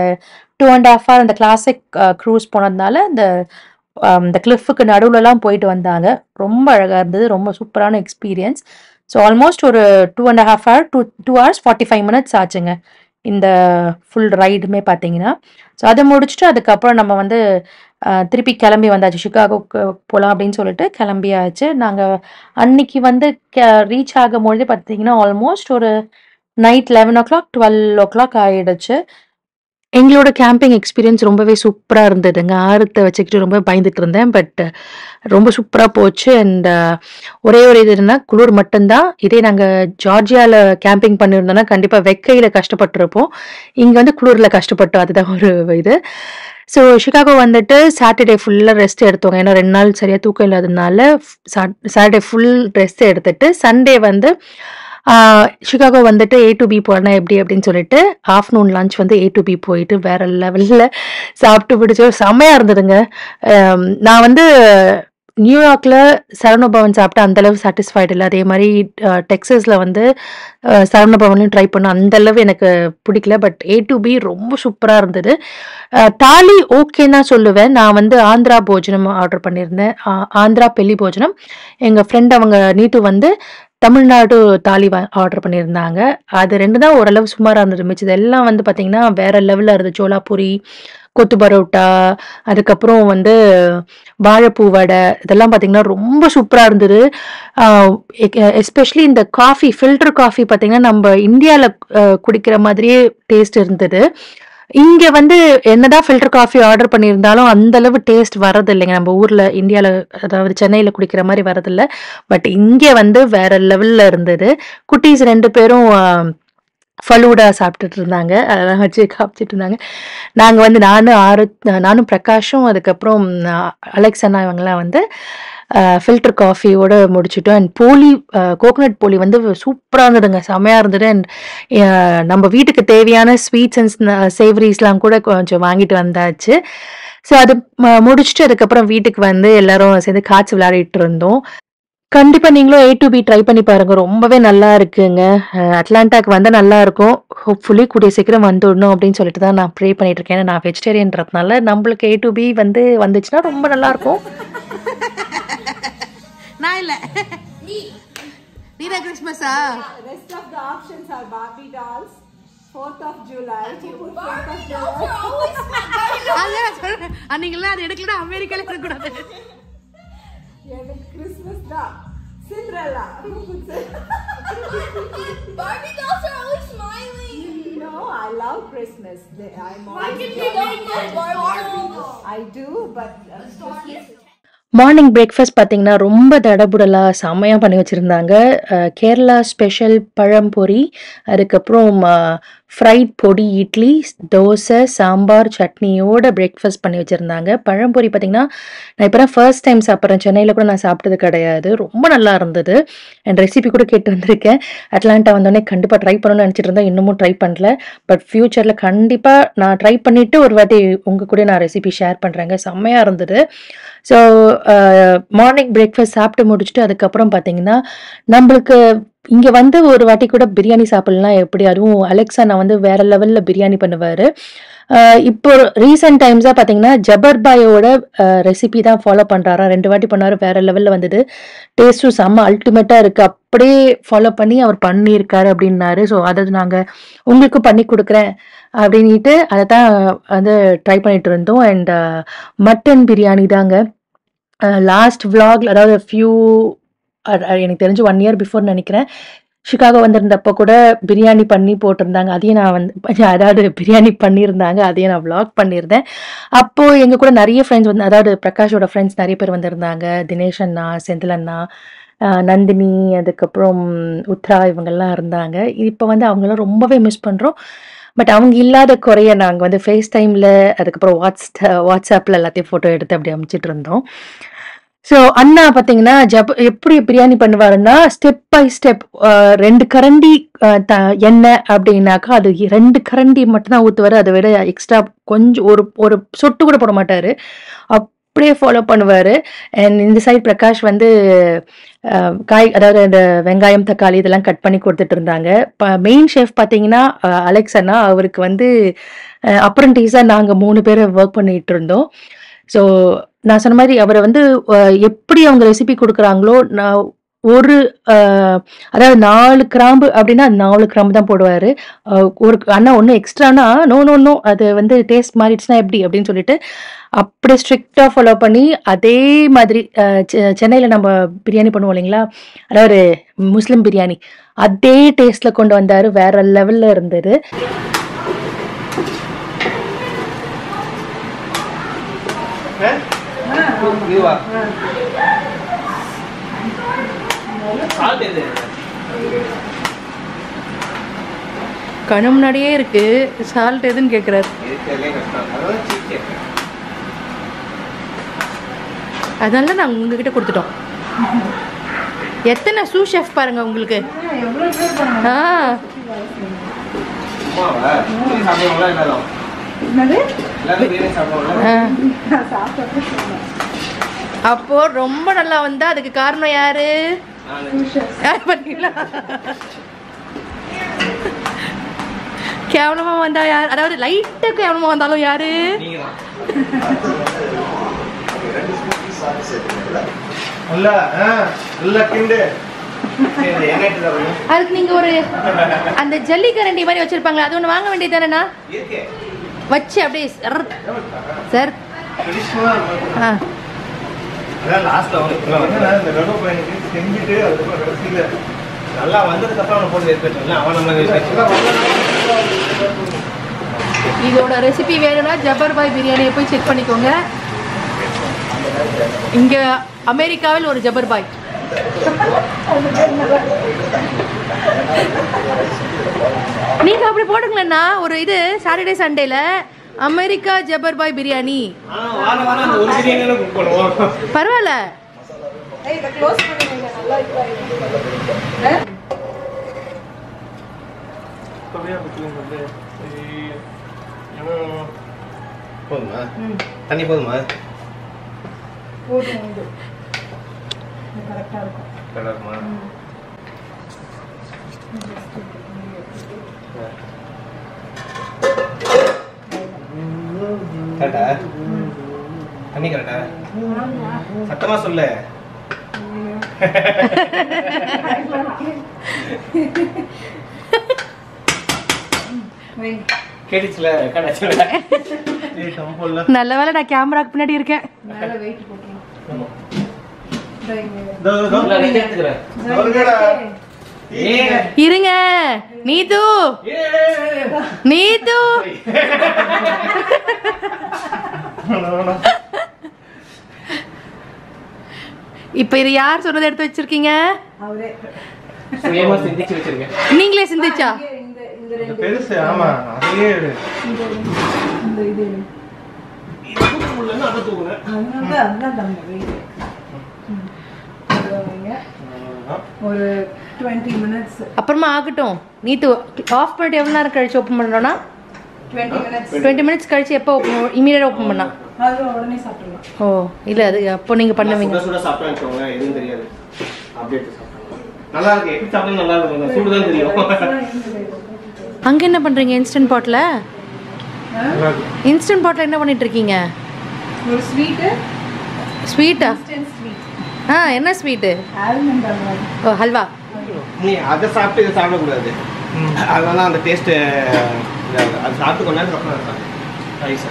2 1/2 ஹவர் அந்த கிளாசிக் க்ரூஸ் போனதுனால, இந்த கிளிஃப்க்கு நடுவுலலாம் போயிட்டு வந்தாங்க. ரொம்ப அழகா இருந்தது. ரொம்ப சூப்பரான எக்ஸ்பீரியன்ஸ். ஸோ ஆல்மோஸ்ட் ஒரு 2 1/2 ஹவர் 2 ஹவர்ஸ் 45 மினிட்ஸ் ஆச்சுங்க. இந்த ஃபுல் ரைடுமே பார்த்தீங்கன்னா. ஸோ அத முடிச்சுட்டு அதுக்கப்புறம் நம்ம வந்து திருப்பி கிளம்பி வந்தாச்சு. சிகாகோக்கு போலாம் அப்படின்னு சொல்லிட்டு கிளம்பியாச்சு. நாங்க அன்னைக்கு வந்து ரீச் ஆகும்பொழுது பார்த்தீங்கன்னா, ஆல்மோஸ்ட் ஒரு நைட் 11:00 12:00 ஆயிடுச்சு. எங்களோட கேம்பிங் எக்ஸ்பீரியன்ஸ் ரொம்பவே சூப்பரா இருந்ததுங்க. ஆரத்த வச்சுக்கிட்டு ரொம்ப பயந்துட்டு இருந்தேன். பட் ரொம்ப சூப்பரா போச்சு. அண்ட் ஒரே ஒரு இது என்னன்னா, குளிர் மட்டும் தான். இதே நாங்க ஜார்ஜியால கேம்பிங் பண்ணியிருந்தோம்னா, கண்டிப்பா வெக்கையில கஷ்டப்பட்டுருப்போம். இங்க வந்து குளிர்ல கஷ்டப்பட்டோம். அதுதான் ஒரு இது. ஸோ சிகாகோ வந்துட்டு சாட்டர்டே ஃபுல்லா ரெஸ்ட் எடுத்தோங்க. ஏன்னா 2 நாள் சரியா தூக்கம் இல்லாததுனால, சாட்டர்டே ஃபுல் ரெஸ்ட் எடுத்துட்டு, சண்டே வந்து சிகாகோ வந்துட்டு ஏ டூ பி போனா எப்படி அப்படின்னு சொல்லிட்டு, ஆஃப்டர்நூன் லஞ்ச் வந்து ஏ டூ பி போயிட்டு வேற லெவல்ல சாப்பிட்டு பிடிச்சோம். செம்மையா இருந்ததுங்க. நான் வந்து நியூயார்க்ல சரவண பவன் சாப்பிட்டு அந்த அளவு சாட்டிஸ்ஃபைடு இல்ல. அதே மாரி டெக்சாஸ்ல வந்து சரவண பவன்லயும் ட்ரை பண்ணேன். அந்த அளவு எனக்கு பிடிக்கல. பட் ஏ டூ பி ரொம்ப சூப்பரா இருந்தது. தாலி ஓகேன்னு தான் சொல்லுவேன். நான் வந்து ஆந்திரா போஜனம் ஆர்டர் பண்ணியிருந்தேன். ஆந்திரா பெல்லி போஜனம். எங்க ஃப்ரெண்ட் அவங்க நீட்டு வந்து தமிழ்நாடு தாலி ஆர்டர் பண்ணியிருந்தாங்க. அது 2 தான் ஓரளவு சுமாரா இருந்தது. மிச்சது எல்லாம் வந்து பார்த்தீங்கன்னா, வேற லெவல்ல இருந்துச்சு. சோலாபூரி, கொத்து பரோட்டா, அதுக்கப்புறம் வந்து வாழைப்பூ வடை இதெல்லாம் பார்த்தீங்கன்னா, ரொம்ப சூப்பரா இருந்தது. அ எஸ்பெஷலி இந்த காஃபி, ஃபில்டர் காஃபி பார்த்தீங்கன்னா, நம்ப இந்தியால குடிக்கிற மாதிரியே டேஸ்ட் இருந்தது. இங்க வந்து என்னதான் ஃபில்டர் காஃபி ஆர்டர் பண்ணியிருந்தாலும், அந்த அளவு டேஸ்ட் வரதில்லைங்க. நம்ம ஊர்ல இந்தியால அதாவது சென்னையில குடிக்கிற மாரி வரதில்ல. பட் இங்க வந்து வேற லெவல்ல இருந்தது. குட்டீஸ் 2 பேரும் ஃபலூடா சாப்பிட்டுட்டு இருந்தாங்க. அதெல்லாம் வச்சு காமிச்சுட்டு இருந்தாங்க. நாங்க வந்து நானும் பிரகாஷும் அதுக்கப்புறம் அலெக்ஸ் அண்ணா இவங்கலாம் வந்து ஃபில்டர் காஃபியோட முடிச்சுட்டோம். அண்ட் போலி கோகோனட் போலி வந்து சூப்பராக இருந்ததுங்க, செம்மையாக இருந்தது. அண்ட் நம்ம வீட்டுக்கு தேவையான ஸ்வீட்ஸ் அண்ட் சேவரிஸ்லாம் கூட கொஞ்சம் வாங்கிட்டு வந்தாச்சு. ஸோ அது முடிச்சுட்டு அதுக்கப்புறம் வீட்டுக்கு வந்து எல்லாரும் சேர்ந்து காய்ச்சி விளையாடிட்டு இருந்தோம். கண்டிப்பா நீங்களும் A to B ட்ரை பண்ணி பாருங்க. ரொம்பவே நல்லா இருக்குங்க. அட்லாண்டாக்கு வந்தா நல்லா இருக்கும். ஹோப்ஃபுல்லி கூடிய சீக்கிரம் வந்துடணும் அப்படின்னு சொல்லிட்டு தான் நான் ப்ரே பண்ணிட்டு இருக்கேன். நான் வெஜிடேரியன்றதுனால நம்மளுக்கு A to B வந்துச்சுன்னா ரொம்ப நல்லா இருக்கும். நான் இல்ல நீரா கிறிஸ்மஸா? Rest of the options are Barbie dolls. 4th of July. அன்னைக்கெல்லாம் அது எடுக்கலன்னா அமெரிக்கால இருக்கக்கூடாது. Christmas da. Cinderella. Who puts it? Barbie dolls are always smiling. No, I love Christmas. I'm Why always can you like Barbie dolls? I do, but morning breakfast பார்த்தீங்கன்னா ரொம்ப தடபுடலாக செம்மையாக பண்ணி வச்சுருந்தாங்க. Kerala special பழம்பொரி, அதுக்கப்புறம் ஃப்ரைட் பொடி இட்லி, தோசை, சாம்பார், சட்னியோட பிரேக்ஃபாஸ்ட் பண்ணி வச்சுருந்தாங்க. பழம்பொரி பார்த்திங்கன்னா நான் இப்போ தான் ஃபர்ஸ்ட் டைம் சாப்பிட்றேன். சென்னையில் கூட நான் சாப்பிட்டது கிடையாது. ரொம்ப நல்லா இருந்தது. அண்ட் ரெசிபி கூட கேட்டு வந்திருக்கேன். அட்லாண்டா வந்தோடனே கண்டிப்பாக ட்ரை பண்ணணும்னு நினச்சிட்டு இருந்தேன். இன்னமும் ட்ரை பண்ணல. பட் ஃப்யூச்சரில் கண்டிப்பாக நான் ட்ரை பண்ணிவிட்டு ஒரு வாட்டி உங்கள் கூட நான் ரெசிபி ஷேர் பண்ணுறேங்க. செம்மையாக இருந்தது. ஸோ மார்னிங் பிரேக்ஃபாஸ்ட் சாப்பிட்டு முடிச்சுட்டு அதுக்கப்புறம் பார்த்தீங்கன்னா நம்மளுக்கு இங்கே வந்து ஒரு வாட்டி கூட பிரியாணி சாப்பிட்லாம் எப்படி, அதுவும் அலெக்ஸா நான் வந்து வேற லெவலில் பிரியாணி பண்ணுவார். இப்போ ரீசெண்ட் டைம்ஸாக பார்த்தீங்கன்னா ஜபர்பாயோட ரெசிபி தான் ஃபாலோ பண்ணுறாரா. 2 வாட்டி பண்ணார், வேற லெவலில் வந்தது. டேஸ்ட்டும் செம்ம அல்டிமேட்டாக இருக்குது. அப்படியே ஃபாலோ பண்ணி அவர் பண்ணியிருக்காரு அப்படின்னாரு. ஸோ அதை நாங்கள் உங்களுக்கு பண்ணி கொடுக்குறேன் அப்படின்ட்டு அதை தான் வந்து ட்ரை பண்ணிட்டு இருந்தோம். அண்ட் மட்டன் பிரியாணி தாங்க லாஸ்ட் விளாக்ல, அதாவது எனக்கு தெரிஞ்சு 1 year பிஃபோர் நினைக்கிறேன், சிகாகோ வந்திருந்தப்போ கூட பிரியாணி பண்ணி போட்டிருந்தாங்க. அதையும் நான் வந்து அதாவது பிரியாணி பண்ணியிருந்தாங்க, அதையும் நான் விளாக் பண்ணியிருந்தேன். அப்போது எங்கள் கூட நிறைய ஃப்ரெண்ட்ஸ் வந்து, அதாவது பிரகாஷோட ஃப்ரெண்ட்ஸ் நிறைய பேர் வந்திருந்தாங்க. தினேஷ் அண்ணா, செந்தில் அண்ணா, நந்தினி, அதுக்கப்புறம் உத்ரா, இவங்கெல்லாம் இருந்தாங்க. இப்போ வந்து அவங்களாம் ரொம்பவே மிஸ் பண்ணுறோம். பட் அவங்க இல்லாத குறைய நாங்கள் வந்து ஃபேஸ் டைமில், அதுக்கப்புறம் வாட்ஸ்அப்பில் எல்லாத்தையும் ஃபோட்டோ எடுத்து அப்படி அமைச்சிட்டு இருந்தோம். ஸோ அண்ணா பார்த்தீங்கன்னா எப்படி பிரியாணி பண்ணுவாருன்னா ஸ்டெப் பை ஸ்டெப் 2 கரண்டி எண்ணெய் அப்படின்னாக்கா அது 2 கரண்டி மட்டும்தான் ஊற்றுவார். அதை விட எக்ஸ்ட்ரா கொஞ்சம் ஒரு சொட்டு கூட போட மாட்டார். அப்படியே ஃபாலோ பண்ணுவார். அண்ட் இந்த சைட் பிரகாஷ் வந்து அதாவது இந்த வெங்காயம், தக்காளி இதெல்லாம் கட் பண்ணி கொடுத்துட்டு இருந்தாங்க. மெயின் ஷெஃப் பார்த்தீங்கன்னா அலெக்ஸ் அண்ணா, அவருக்கு வந்து அப்ரண்டிஸாக நாங்கள் 3 பேர் ஒர்க் பண்ணிட்டு இருந்தோம். ஸோ நான் சொன்ன மாதிரி அவரை வந்து எப்படி அவங்க ரெசிபி கொடுக்குறாங்களோ, நான் அதாவது 4 கிராம்பு அப்படின்னா 4 கிராம்பு தான் போடுவார். ஒரு அண்ணா ஒன்று எக்ஸ்ட்ரானா நோ அது வந்து டேஸ்ட் மாறிடுச்சுன்னா எப்படி அப்படின்னு சொல்லிட்டு அப்படியே ஸ்ட்ரிக்டாக ஃபாலோ பண்ணி அதே மாதிரி சென்னையில் நம்ம பிரியாணி பண்ணுவோம் இல்லைங்களா, அதாவது முஸ்லீம் பிரியாணி, அதே டேஸ்ட்டில் கொண்டு வந்தார். வேற லெவலில் இருந்தது. கண்ணு முன்னாடியே இருக்கு, சால்ட் எதுன்னு கேட்குறாரு. அதனால நாங்கள் உங்ககிட்ட கொடுத்துட்டோம். எத்தனை சூ ஷெஃப் பாருங்க உங்களுக்கு. அப்போ ரொம்ப நல்லா வந்தா அதுக்கு காரணம் யாரு? கேவலமா வந்தா யாரு? அதாவது லைட்டா கேவலமா வந்தாலும் யாரு? அதுக்கு நீங்க ஒரு அந்த ஜல்லி கரண்டி மாதிரி வச்சிருப்பாங்களா, அது ஒண்ணு வாங்க வேண்டியது தானேண்ணா? வச்சு அப்படியே சார் இதோட ரெசிபி வேணும்னா ஜபர்பாய் பிரியாணியை போய் செக் பண்ணிக்கோங்க. இங்க அமெரிக்காவில் ஒரு ஜபர்பாய். நீங்க அப்படி போடுங்களேண்ணா ஒரு இது சாட்டர்டே சண்டேல அமெரிக்கா ஜபர்பாய் பிரியாணி. பரவாயில்ல, ஏய் இத க்ளோஸ் பண்ணுங்க நல்லா இருக்கா கவியா பத்திங்க போதுமா தண்ணி போதுமா போதும் இது கரெக்டா இருக்கும் கலர்மா கரெக்டா தண்ணி கரெக்டா சத்தமா சொல்லு கேட்டுச்சுல கடாச்சுல ஏய் தம்புல்ல நல்ல வேளை நான் கேமராக்கு பின்னாடி இருக்கேன். மேல வெயிட் போட்டுறலாம் தோ நான் எடுத்துக்கறேன் அவர்கடா இருங்க நீது நீது இப்ப இது யார் சொன்னதை எடுத்து வச்சிருக்கீங்க? அவரே சுயமா சிந்திச்சு வச்சிருக்கேன். நீங்களே சிந்திச்சா? இந்த இந்த இது பெருசு ஆமா அதே எடு இந்த இது இது தூக்குறேன்னா அத தூக்குறேன். அதான் தம்பி வெயிட் ஒரு 20 minutes அப்புறமா ஆகட்டும். நீத்து ஆஃப் பண்ணிட்டு எவ்வளவு நேரம் கழிச்சு ஓபன் பண்ணறோம்னா 20 minutes 20 minutes கழிச்சு எப்போ ஓபன் இமிடியேட்டா ஓபன் பண்ணா? அது உடனே சாப்பிடலாம். ஓ இல்ல அது அப்போ நீங்க பண்ணுவீங்க. சுட சுட சாப்பிட்டாங்க எதுவும் தெரியாது. அப்படியே சாப்பிட்டாங்க. நல்லா இருக்கு. எப்படி சாப்பிட்டா நல்லா இருக்கும். சூடு தான் தெரியும். அங்க என்ன பண்றீங்க இன்ஸ்டன்ட் பாட்ல? இன்ஸ்டன்ட் பாட்ல என்ன பண்ணிட்டு இருக்கீங்க? ஒரு ஸ்வீட் ஸ்வீட்டா? இன்ஸ்டன்ட் ஸ்வீட் என்ன ஸ்வீட்? ஆல்மண்ட் அல்வா. ஓ ஹல்வா. நீ அதை சாப்பிட்டு இதை சாப்பிடக்கூடாது. அதனால அந்த டேஸ்ட் அது சாப்பிட்டு கொஞ்ச நேரம் அப்புறம் இருக்கும் ரைஸ்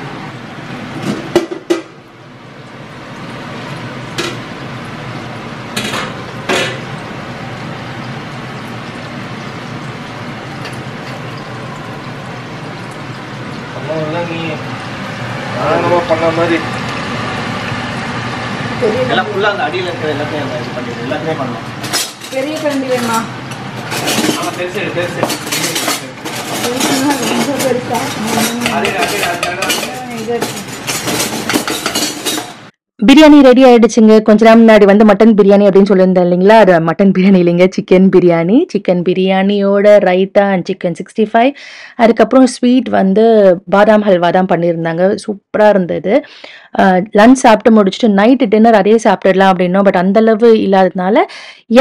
நீ நம்ம பண்ண மாதிரி எல்லாம் ஃபுல்லாக அந்த அடியில் இருக்கிற எல்லாத்தையும் இது பண்ணிடு எல்லாத்தையுமே பண்ணலாம். பெரிய கரண்டி வேணுமா? ஆமாம் பெருசு பெருசு ரொம்ப பெருசா அதே அதே இது பிரியாணி ரெடி ஆயிடுச்சுங்க. கொஞ்ச நேரம் முன்னாடி வந்து மட்டன் பிரியாணி அப்படின்னு சொல்லியிருந்தேன் இல்லைங்களா? அது மட்டன் பிரியாணி இல்லைங்க, சிக்கன் பிரியாணி. சிக்கன் பிரியாணியோட ரைத்தா அண்ட் சிக்கன் 65. அதுக்கப்புறம் ஸ்வீட் வந்து பாதாம் ஹல்வா தான் பண்ணியிருந்தாங்க. சூப்பராக இருந்தது. லஞ்ச் சாப்பிட்டு முடிச்சுட்டு நைட்டு டின்னர் அதே சாப்பிட்டுடலாம் அப்படின்னோம். பட் அந்தளவு இல்லாததுனால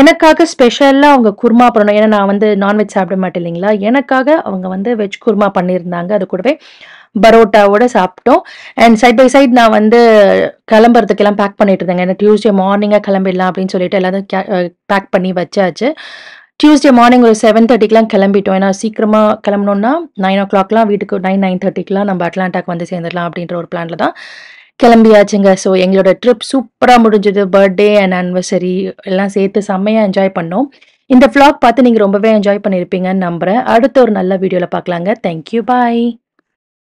எனக்காக ஸ்பெஷலாக அவங்க குருமா பண்ணணும். ஏன்னா நான் வந்து நான்வெஜ் சாப்பிட மாட்டேன் இல்லைங்களா? எனக்காக அவங்க வந்து வெஜ் குருமா பண்ணியிருந்தாங்க. அது கூடவே பரோட்டாவோட சாப்பிட்டோம். அண்ட் சைட் பை சைட் நான் வந்து கிளம்புறதுக்கெல்லாம் பேக் பண்ணிட்டு இருந்தேங்க. ஏன்னா டியூஸ்டே மார்னிங்காக கிளம்பிடலாம் அப்படின்னு சொல்லிட்டு எல்லாத்தையும் பேக் பண்ணி வச்சாச்சு. டியூஸ்டே மார்னிங் ஒரு 7:30க்கெலாம் கிளம்பிட்டோம். ஏன்னா சீக்கிரமாக கிளம்பணுன்னா 9 o'clockலாம் வீட்டுக்கு 9:30க்கெலாம் நம்ம அட்லாண்டாக்கு வந்து சேர்ந்துடலாம் அப்படின்ற ஒரு பிளானில் தான் கிளம்பியாச்சுங்க. ஸோ எங்களோட ட்ரிப் சூப்பராக முடிஞ்சது. பர்த்டே அண்ட் ஆனிவர்சரி எல்லாம் சேர்த்து செம்மையாக என்ஜாய் பண்ணோம். இந்த vlog பார்த்து நீங்கள் ரொம்பவே என்ஜாய் பண்ணியிருப்பீங்கன்னு நம்புகிறேன். அடுத்த ஒரு நல்ல வீடியோவில் பார்க்கலாங்க. தேங்க்யூ, பாய்.